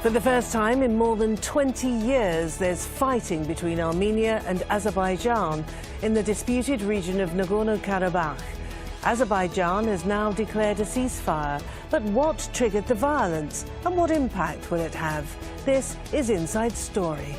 For the first time in more than 20 years, there's fighting between Armenia and Azerbaijan in the disputed region of Nagorno-Karabakh. Azerbaijan has now declared a ceasefire, but what triggered the violence and what impact will it have? This is Inside Story.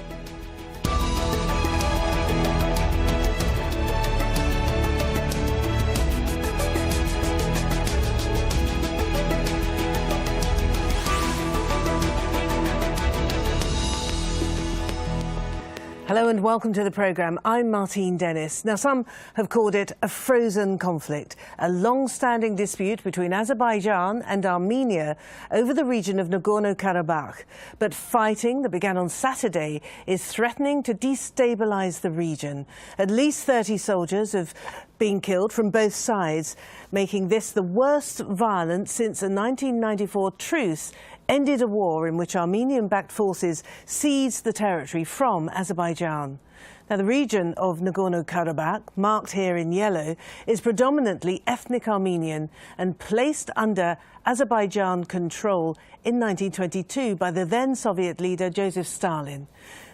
Hello and welcome to the programme. I'm Martine Dennis. Now, some have called it a frozen conflict, a long-standing dispute between Azerbaijan and Armenia over the region of Nagorno-Karabakh. But fighting that began on Saturday is threatening to destabilise the region. At least 30 soldiers have been killed from both sides, making this the worst violence since a 1994 truce ended a war in which Armenian-backed forces seized the territory from Azerbaijan. Now, the region of Nagorno-Karabakh, marked here in yellow, is predominantly ethnic Armenian and placed under Azerbaijan control in 1922 by the then Soviet leader Joseph Stalin.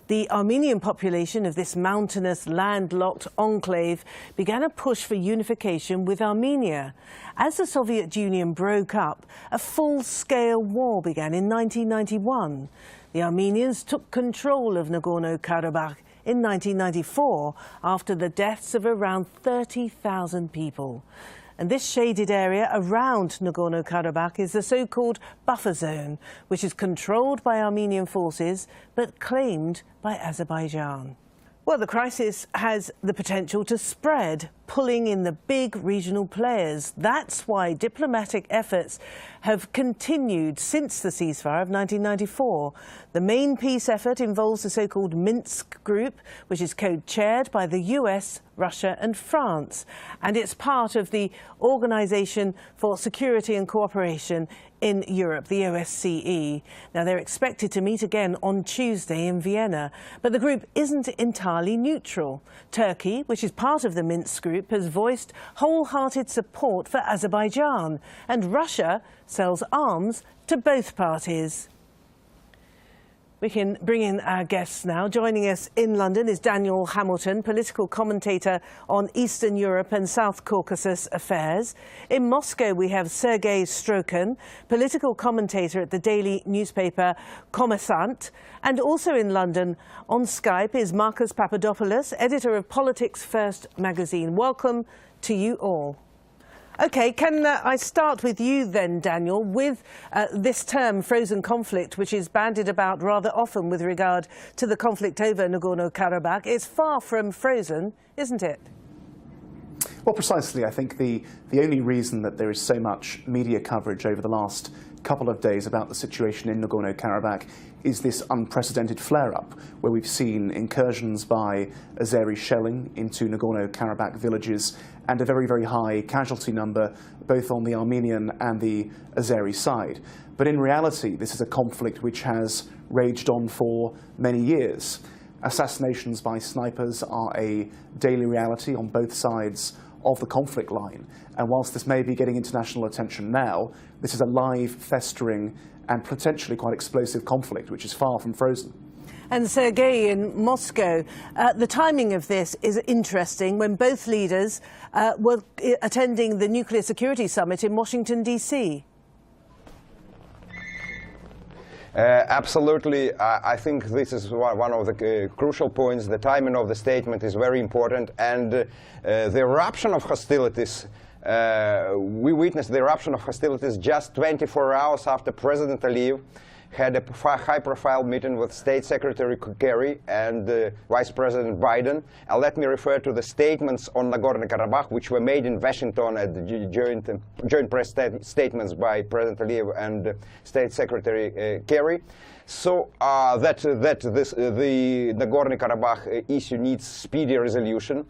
The Armenian population of this mountainous, landlocked enclave began a push for unification with Armenia. As the Soviet Union broke up, a full-scale war began in 1991. The Armenians took control of Nagorno-Karabakh in 1994 after the deaths of around 30,000 people. And this shaded area around Nagorno-Karabakh is the so-called buffer zone, which is controlled by Armenian forces but claimed by Azerbaijan. Well, the crisis has the potential to spread, pulling in the big regional players. That's why diplomatic efforts have continued since the ceasefire of 1994. The main peace effort involves the so-called Minsk Group, which is co-chaired by the US, Russia and France. And it's part of the Organisation for Security and Cooperation in Europe, the OSCE. Now, they're expected to meet again on Tuesday in Vienna, but the group isn't entirely neutral. Turkey, which is part of the Minsk Group, has voiced wholehearted support for Azerbaijan, and Russia sells arms to both parties. We can bring in our guests now. Joining us in London is Daniel Hamilton, political commentator on Eastern Europe and South Caucasus affairs. In Moscow, we have Sergei Strokhin, political commentator at the daily newspaper Kommersant. And also in London on Skype is Marcus Papadopoulos, editor of Politics First magazine. Welcome to you all. OK, can I start with you then, Daniel, with this term, frozen conflict, which is bandied about rather often with regard to the conflict over Nagorno-Karabakh. It's far from frozen, isn't it? Well, precisely. I think the only reason that there is so much media coverage over the last couple of days about the situation in Nagorno-Karabakh is this unprecedented flare-up, where we've seen incursions by Azeri shelling into Nagorno-Karabakh villages and a very, very high casualty number both on the Armenian and the Azeri side. But in reality, this is a conflict which has raged on for many years. Assassinations by snipers are a daily reality on both sides of the conflict line. And whilst this may be getting international attention now, this is a live, festering and potentially quite explosive conflict, which is far from frozen. And Sergei, in Moscow, the timing of this is interesting when both leaders were attending the Nuclear Security Summit in Washington, D.C. Absolutely. I think this is one of the crucial points. The timing of the statement is very important, and the eruption of hostilities, we witnessed the eruption of hostilities just 24 hours after President Aliyev had a high-profile meeting with State Secretary Kerry and Vice President Biden. And let me refer to the statements on Nagorno-Karabakh, which were made in Washington at the joint press statements by President Aliyev and State Secretary Kerry. So the Nagorno-Karabakh issue needs speedy resolution.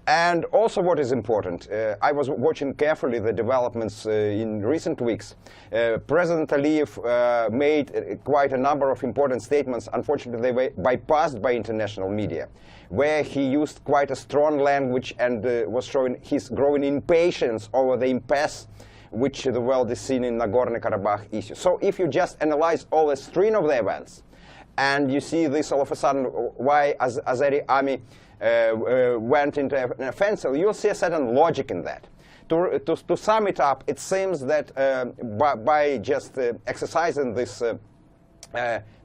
And also what is important, I was watching carefully the developments in recent weeks. President Aliyev made quite a number of important statements. Unfortunately, they were bypassed by international media, where he used quite a strong language and was showing his growing impatience over the impasse which the world is seeing in Nagorno-Karabakh issue. So if you just analyze all the string of the events, and you see this all of a sudden, why Azeri army went into an offensive, you'll see a certain logic in that. To sum it up, it seems that by just exercising this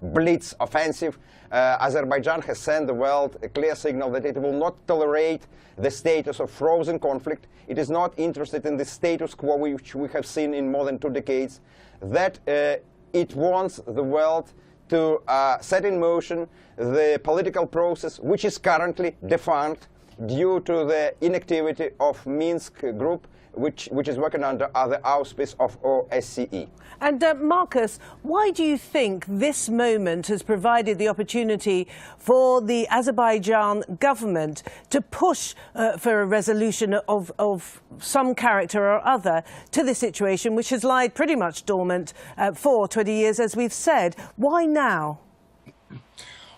blitz offensive, Azerbaijan has sent the world a clear signal that it will not tolerate the status of frozen conflict. It is not interested in the status quo which we have seen in more than 2 decades, that it wants the world to set in motion the political process which is currently defunct due to the inactivity of Minsk group, which is working under the auspice of OSCE. And Marcus, why do you think this moment has provided the opportunity for the Azerbaijan government to push for a resolution of some character or other to the situation which has lied pretty much dormant for 20 years, as we've said? Why now?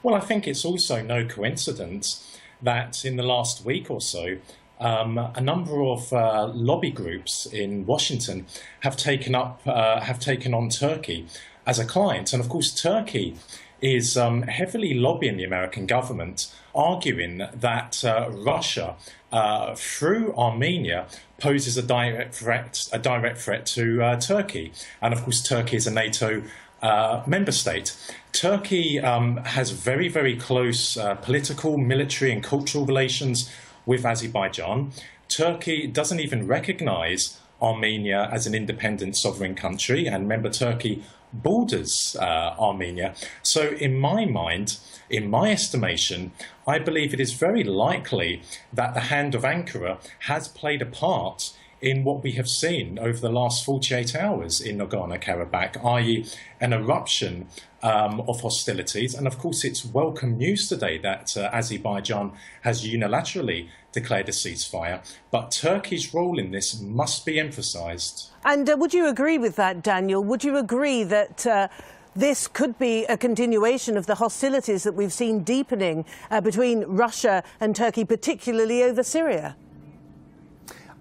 Well, I think it's also no coincidence that in the last week or so, a number of lobby groups in Washington have taken on Turkey as a client, and of course Turkey is heavily lobbying the American government, arguing that Russia, through Armenia, poses a direct threat to Turkey, and of course Turkey is a NATO member state. Turkey has very, very close political, military and cultural relations with Azerbaijan. Turkey doesn't even recognize Armenia as an independent sovereign country, and remember, Turkey borders Armenia. So in my mind, in my estimation, I believe it is very likely that the hand of Ankara has played a part in what we have seen over the last 48 hours in Nagorno-Karabakh, i.e. an eruption of hostilities. And of course, it's welcome news today that Azerbaijan has unilaterally declared a ceasefire. But Turkey's role in this must be emphasised. And would you agree with that, Daniel? Would you agree that this could be a continuation of the hostilities that we've seen deepening between Russia and Turkey, particularly over Syria?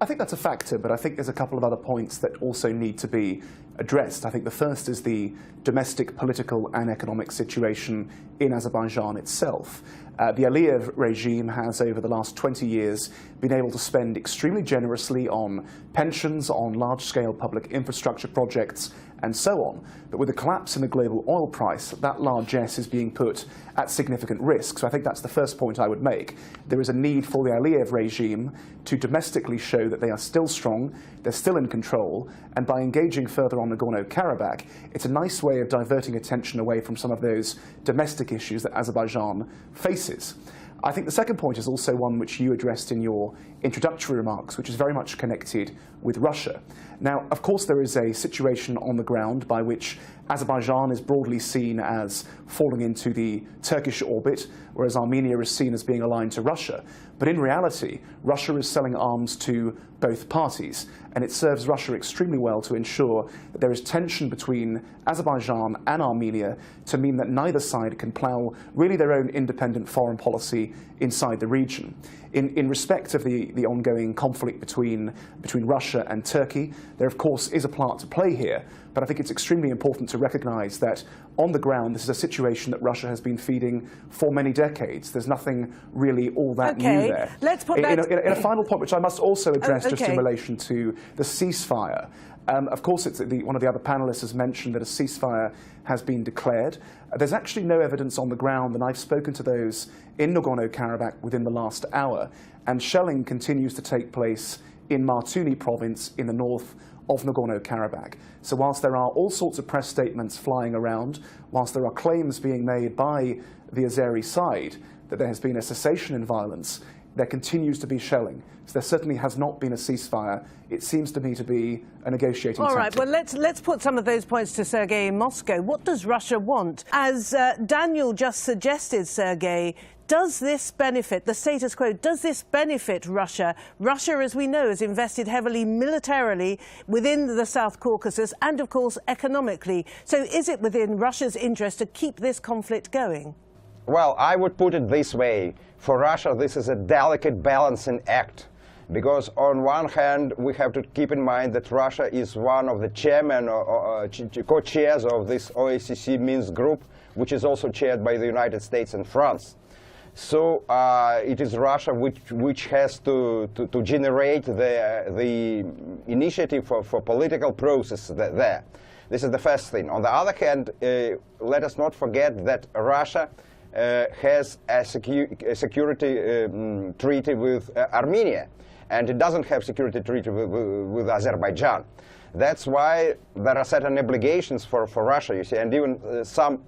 I think that's a factor, but I think there's a couple of other points that also need to be addressed. I think the first is the domestic political and economic situation in Azerbaijan itself. The Aliyev regime has, over the last 20 years, been able to spend extremely generously on pensions, on large-scale public infrastructure projects, and so on. But with the collapse in the global oil price, that largesse is being put at significant risk. So I think that's the first point I would make. There is a need for the Aliyev regime to domestically show that they are still strong, they're still in control, and by engaging further on Nagorno-Karabakh, it's a nice way of diverting attention away from some of those domestic issues that Azerbaijan faces. I think the second point is also one which you addressed in your introductory remarks, which is very much connected with Russia. Now, of course, there is a situation on the ground by which Azerbaijan is broadly seen as falling into the Turkish orbit, whereas Armenia is seen as being aligned to Russia. But in reality, Russia is selling arms to both parties, and it serves Russia extremely well to ensure that there is tension between Azerbaijan and Armenia to mean that neither side can plough really their own independent foreign policy inside the region. In respect of the ongoing conflict between Russia and Turkey, there of course is a part to play here, but I think it's extremely important to recognise that on the ground this is a situation that Russia has been feeding for many decades. There's nothing really all that new there. Let's put that in a final point, which I must also address just in relation to the ceasefire. Of course, one of the other panellists has mentioned that a ceasefire has been declared. There's actually no evidence on the ground, and I've spoken to those in Nagorno-Karabakh within the last hour, and shelling continues to take place in Martuni province in the north of Nagorno-Karabakh. So whilst there are all sorts of press statements flying around, whilst there are claims being made by the Azeri side that there has been a cessation in violence, there continues to be shelling. So there certainly has not been a ceasefire. It seems to me to be a negotiating All tactic. right, well, let's put some of those points to Sergei in Moscow. What does Russia want? As Daniel just suggested, Sergei, does this benefit, the status quo, does this benefit Russia? Russia, as we know, has invested heavily militarily within the South Caucasus and, of course, economically. So is it within Russia's interest to keep this conflict going? Well, I would put it this way. For Russia, this is a delicate balancing act Because on one hand, we have to keep in mind that Russia is one of the chairmen or co-chairs of this OSCE Minsk group, which is also chaired by the United States and France. So it is Russia which has to generate the initiative for political process there. This is the first thing. On the other hand, let us not forget that Russia has a security treaty with Armenia, and it doesn't have security treaty with Azerbaijan. That's why there are certain obligations for Russia, you see, and even some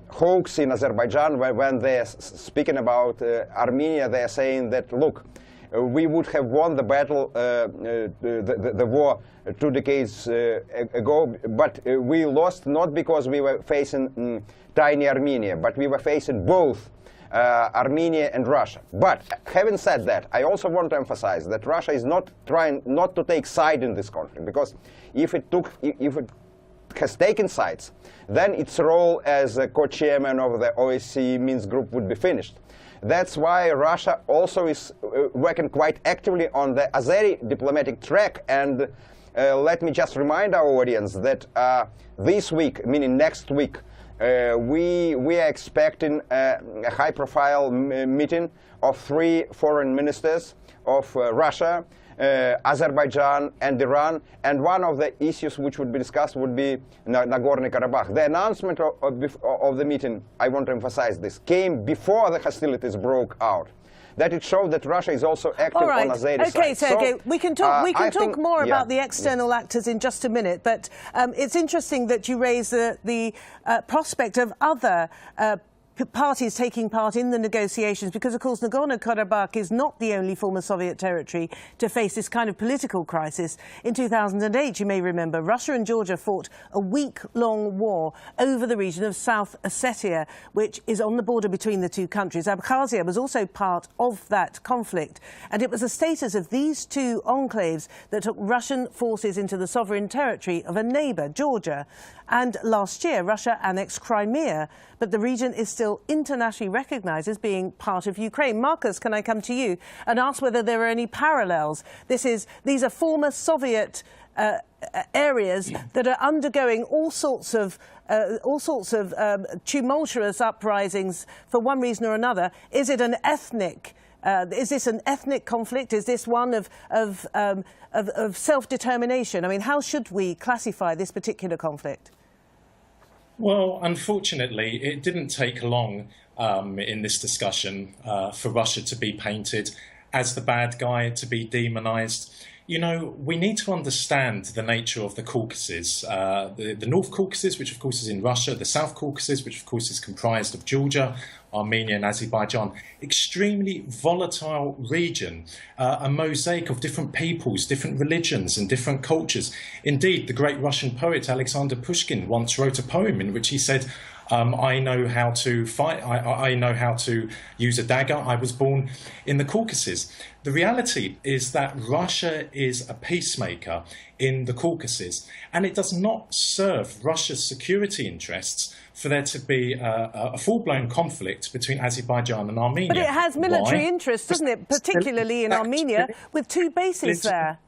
hoax in Azerbaijan when they're speaking about Armenia, they're saying that, look, we would have won the battle, the war 2 decades ago, but we lost not because we were facing tiny Armenia, but we were facing both Armenia and Russia. But having said that, I also want to emphasize that Russia is not trying not to take side in this conflict, because if it has taken sides, then its role as a co-chairman of the OSCE Minsk group would be finished. That's why Russia also is working quite actively on the Azeri diplomatic track. And let me just remind our audience that this week, meaning next week, we are expecting a high-profile meeting of 3 foreign ministers of Russia, Azerbaijan and Iran, and one of the issues which would be discussed would be Nagorno-Karabakh. The announcement of the meeting, I want to emphasize this, came before the hostilities broke out. That it showed that Russia is also active on Azeri side. Okay, Sergei, so, we can talk more about the external actors in just a minute, but it's interesting that you raise the prospect of other parties taking part in the negotiations, because, of course, Nagorno-Karabakh is not the only former Soviet territory to face this kind of political crisis. In 2008, you may remember, Russia and Georgia fought a week-long war over the region of South Ossetia, which is on the border between the two countries. Abkhazia was also part of that conflict, and it was the status of these two enclaves that took Russian forces into the sovereign territory of a neighbour, Georgia. And last year, Russia annexed Crimea, but the region is still internationally recognised as being part of Ukraine. Marcus, can I come to you and ask whether there are any parallels? These are former Soviet areas that are undergoing all sorts of tumultuous uprisings for one reason or another. Is it an ethnic? Is this an ethnic conflict? Is this one of self-determination? I mean, how should we classify this particular conflict? Well, unfortunately, it didn't take long in this discussion for Russia to be painted as the bad guy, to be demonised. You know, we need to understand the nature of the Caucasus, the North Caucasus, which of course is in Russia, the South Caucasus, which of course is comprised of Georgia, Armenia and Azerbaijan. Extremely volatile region, a mosaic of different peoples, different religions and different cultures. Indeed, the great Russian poet Alexander Pushkin once wrote a poem in which he said, I know how to fight, I know how to use a dagger, I was born in the Caucasus. The reality is that Russia is a peacemaker in the Caucasus, and it does not serve Russia's security interests for there to be a full-blown conflict between Azerbaijan and Armenia. But it has military interests, doesn't it, particularly in Armenia, with 2 bases there.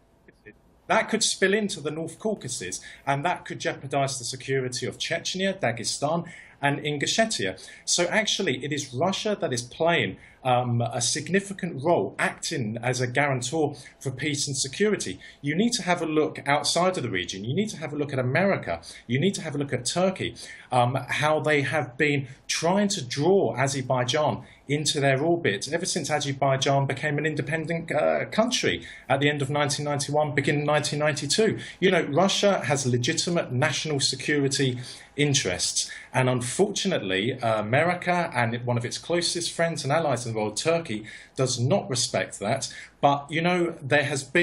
That could spill into the North Caucasus, and that could jeopardise the security of Chechnya, Dagestan and Ingushetia. So actually, it is Russia that is playing a significant role, acting as a guarantor for peace and security. You need to have a look outside of the region. You need to have a look at America. You need to have a look at Turkey, how they have been trying to draw Azerbaijan into their orbit ever since Azerbaijan became an independent country at the end of 1991, beginning 1992. You know, Russia has legitimate national security interests, and unfortunately America and one of its closest friends and allies in the world, Turkey, does not respect that. But you know, there has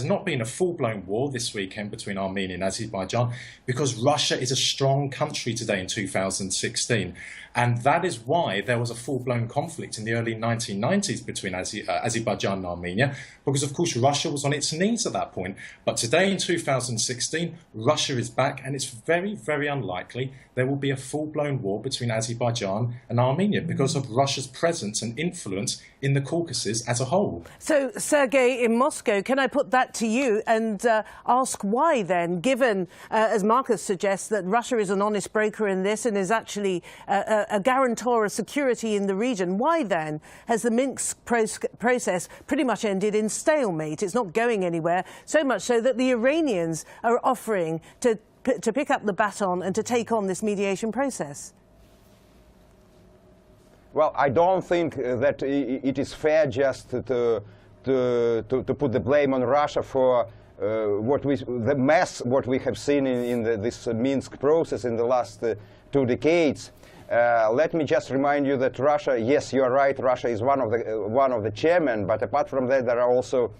not been a full-blown war this weekend between Armenia and Azerbaijan because Russia is a strong country today in 2016. And that is why there was a full-blown conflict in the early 1990s between Azerbaijan and Armenia, because of course Russia was on its knees at that point. But today in 2016, Russia is back, and it's very, very unlikely there will be a full-blown war between Azerbaijan and Armenia because of Russia's presence and influence in the Caucasus as a whole. all. So, Sergei, in Moscow, can I put that to you and ask why then, given, as Marcus suggests, that Russia is an honest broker in this and is actually a guarantor of security in the region, why then has the Minsk process pretty much ended in stalemate? It's not going anywhere, so much so that the Iranians are offering to pick up the baton and to take on this mediation process. Well, I don't think that it is fair just to put the blame on Russia for the mess what we have seen in this Minsk process in the last 2 decades. Let me just remind you that Russia, yes, you are right, Russia is one of the chairmen, but apart from that, there are also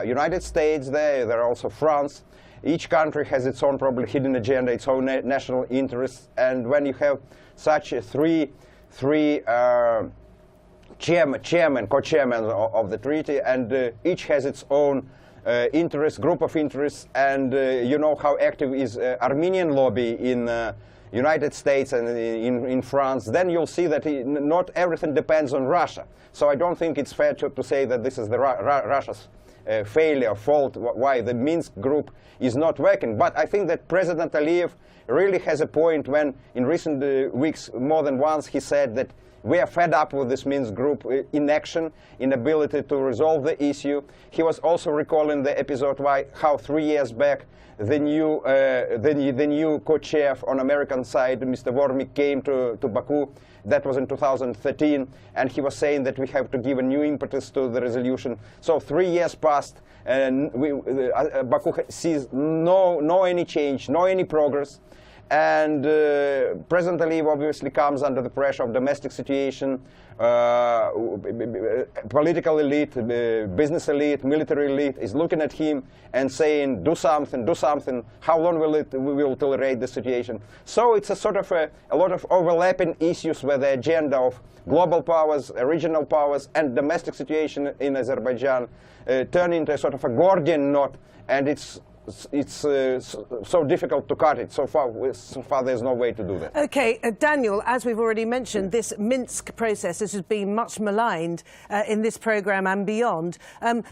United States there are also France. Each country has its own probably hidden agenda, its own national interests, and when you have such three co-chairmen of the treaty, and each has its own group of interests, and you know how active is Armenian lobby in United States and in France, then you'll see that not everything depends on Russia. So I don't think it's fair to say that this is the Russia's failure, fault, why the Minsk group is not working. But I think that President Aliyev really has a point when, in recent weeks, more than once, he said that we are fed up with this Minsk group inaction, inability to resolve the issue. He was also recalling the episode how 3 years back the new co-chair on American side, Mr. Vormik, came to Baku. That was in 2013, and he was saying that we have to give a new impetus to the resolution. So 3 years passed, and Baku sees no any change, no any progress. And President Aliyev obviously comes under the pressure of domestic situation, political elite, business elite, military elite is looking at him and saying, do something, do something. How long we will tolerate the situation? So it's a sort of a lot of overlapping issues where the agenda of global powers, regional powers, and domestic situation in Azerbaijan turn into a sort of a Gordian knot, and it's so difficult to cut it. So far there's no way to do that. OK, Daniel, as we've already mentioned, this Minsk process, this has been much maligned in this programme and beyond,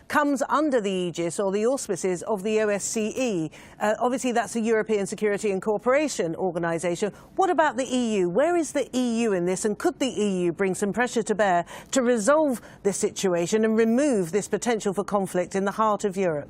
comes under the aegis or the auspices of the OSCE. Obviously, that's a European Security and Cooperation Organisation. What about the EU? Where is the EU in this? And could the EU bring some pressure to bear to resolve this situation and remove this potential for conflict in the heart of Europe?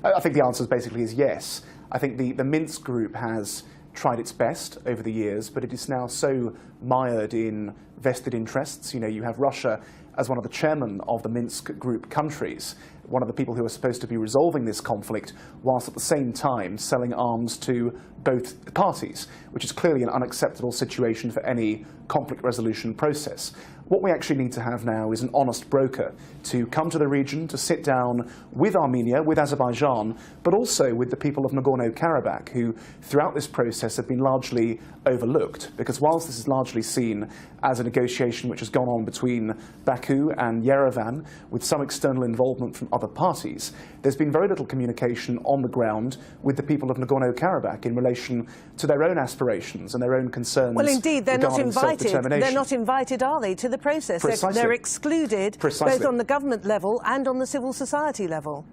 I think the answer basically is yes. I think the Minsk group has tried its best over the years, but it is now so mired in vested interests. You know, you have Russia as one of the chairmen of the Minsk group countries, one of the people who are supposed to be resolving this conflict, whilst at the same time selling arms to both parties, which is clearly an unacceptable situation for any conflict resolution process. What we actually need to have now is an honest broker to come to the region, to sit down with Armenia, with Azerbaijan, but also with the people of Nagorno-Karabakh, who throughout this process have been largely overlooked. Because whilst this is largely seen as a negotiation which has gone on between Baku and Yerevan, with some external involvement from other parties, there's been very little communication on the ground with the people of Nagorno-Karabakh in relation to their own aspirations and their own concerns. Well, indeed, they're not invited. Self-determination. They're not invited, are they, to the process? Precisely. They're excluded, Precisely. both on the government level and on the civil society level.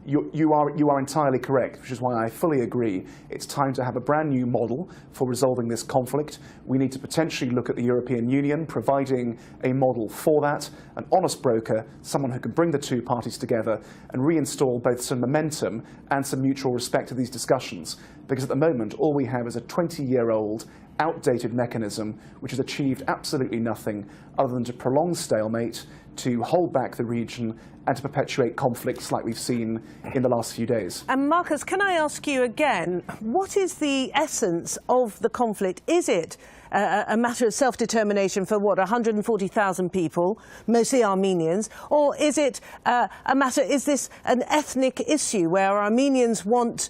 You are entirely correct, which is why I fully agree. It's time to have a brand new model for resolving this conflict. We need to potentially look at the European Union providing a model for that, an honest broker, someone who can bring the two parties together and reinstall both some momentum and some mutual respect to these discussions. Because at the moment, all we have is a 20-year-old outdated mechanism which has achieved absolutely nothing other than to prolong stalemate, to hold back the region and to perpetuate conflicts like we've seen in the last few days. And Marcus, can I ask you again, what is the essence of the conflict? Is it a matter of self-determination for, what, 140,000 people, mostly Armenians? Or is it is this an ethnic issue where Armenians want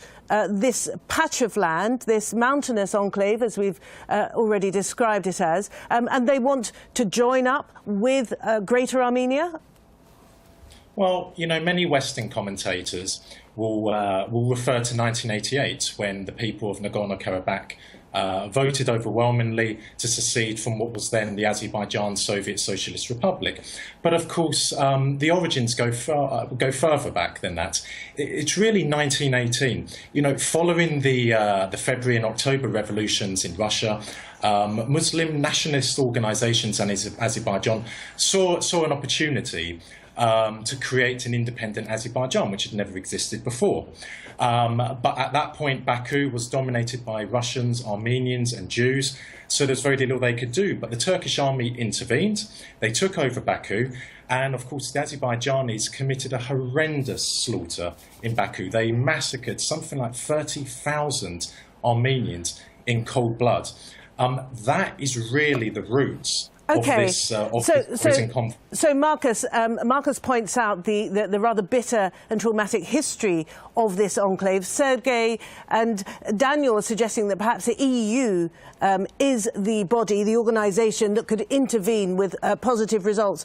this patch of land, this mountainous enclave, as we've already described it as, and they want to join up with Greater Armenia? Well, you know, many Western commentators will refer to 1988, when the people of Nagorno-Karabakh voted overwhelmingly to secede from what was then the Azerbaijan Soviet Socialist Republic. But of course, the origins go further back than that. It's really 1918. You know, following the February and October revolutions in Russia, Muslim nationalist organisations in Azerbaijan saw an opportunity to create an independent Azerbaijan, which had never existed before. But at that point, Baku was dominated by Russians, Armenians and Jews, so there's very little they could do. But the Turkish army intervened, they took over Baku, and of course the Azerbaijanis committed a horrendous slaughter in Baku. They massacred something like 30,000 Armenians in cold blood. That is really the roots of this prison conflict. So Marcus points out the rather bitter and traumatic history of this enclave. Sergei and Daniel are suggesting that perhaps the EU is the body, the organisation that could intervene with positive results.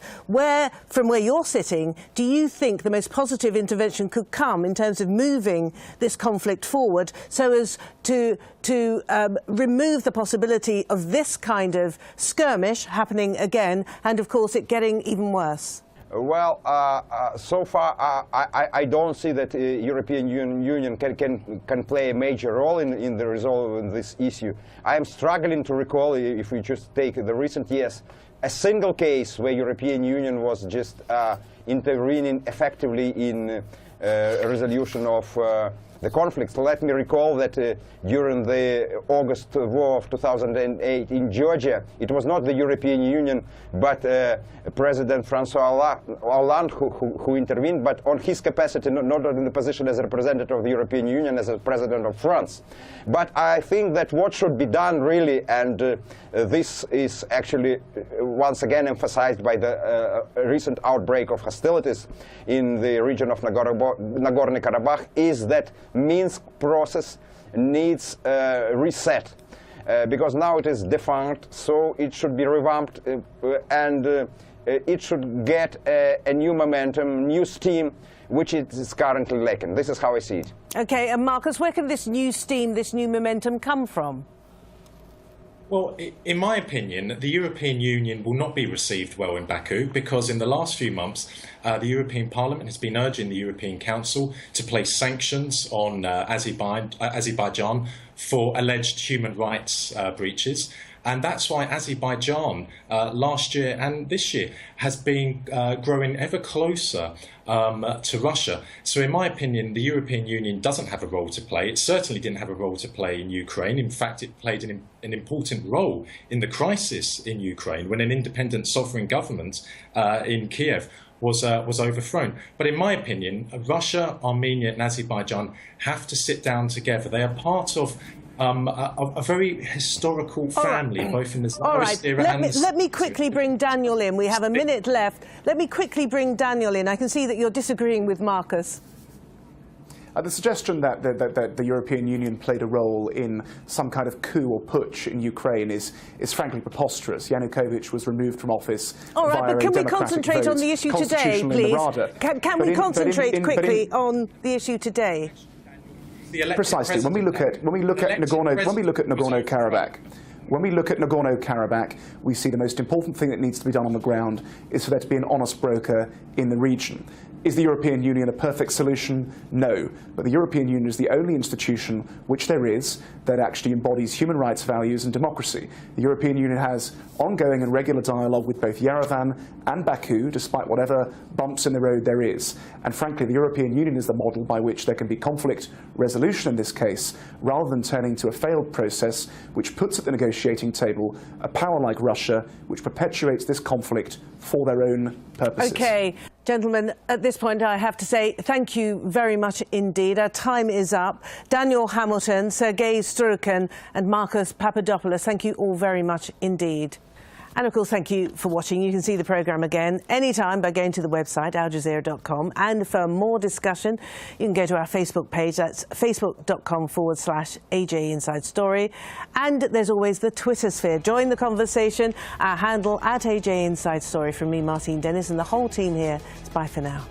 From where you're sitting, do you think the most positive intervention could come in terms of moving this conflict forward so as to remove the possibility of this kind of skirmish happening again, and of course it getting even worse? Well, so far I don't see that the European Union can play a major role in the resolve of this issue. I am struggling to recall, if we just take the recent years, a single case where European Union was just intervening effectively in a resolution of the conflict. So let me recall that during the August war of 2008 in Georgia, it was not the European Union, but President François Hollande who intervened, but on his capacity, not in the position as a representative of the European Union, as a president of France. But I think that what should be done really, and this is actually once again emphasized by the recent outbreak of hostilities in the region of Nagorno-Karabakh, is that Minsk process needs reset, because now it is defunct, so it should be revamped, and it should get a new momentum, new steam, which it is currently lacking. This is how I see it. Okay, and Marcus, where can this new steam, this new momentum come from? Well, in my opinion, the European Union will not be received well in Baku, because in the last few months, the European Parliament has been urging the European Council to place sanctions on Azerbaijan for alleged human rights breaches. And that's why Azerbaijan last year and this year has been growing ever closer to Russia. So in my opinion, the European Union doesn't have a role to play. It certainly didn't have a role to play in Ukraine. In fact, it played an important role in the crisis in Ukraine when an independent sovereign government in Kiev was overthrown. But in my opinion, Russia, Armenia and Azerbaijan have to sit down together. They are part of a very historical family, both in the Tsarist era and... Let me quickly bring Daniel in. We have a minute left. Let me quickly bring Daniel in. I can see that you're disagreeing with Marcus. The suggestion that the European Union played a role in some kind of coup or putsch in Ukraine is frankly preposterous. Yanukovych was removed from office All right, via but can a we concentrate on the issue today, please? Can we concentrate quickly on the issue today? Precisely. When we look at Nagorno-Karabakh, we see the most important thing that needs to be done on the ground is for there to be an honest broker in the region. Is the European Union a perfect solution? No. But the European Union is the only institution which there is that actually embodies human rights values and democracy. The European Union has ongoing and regular dialogue with both Yerevan and Baku, despite whatever bumps in the road there is. And frankly, the European Union is the model by which there can be conflict resolution in this case, rather than turning to a failed process which puts at the negotiating table a power like Russia, which perpetuates this conflict for their own purposes. Okay. Gentlemen, at this point I have to say thank you very much indeed. Our time is up. Daniel Hamilton, Sergei Strukin and Marcus Papadopoulos, thank you all very much indeed. And of course, thank you for watching. You can see the programme again anytime by going to the website, aljazeera.com. And for more discussion, you can go to our Facebook page. That's facebook.com/AJ Inside Story. And there's always the Twitter sphere. Join the conversation. Our handle @AJ Inside Story. From me, Martine Dennis, and the whole team here. It's bye for now.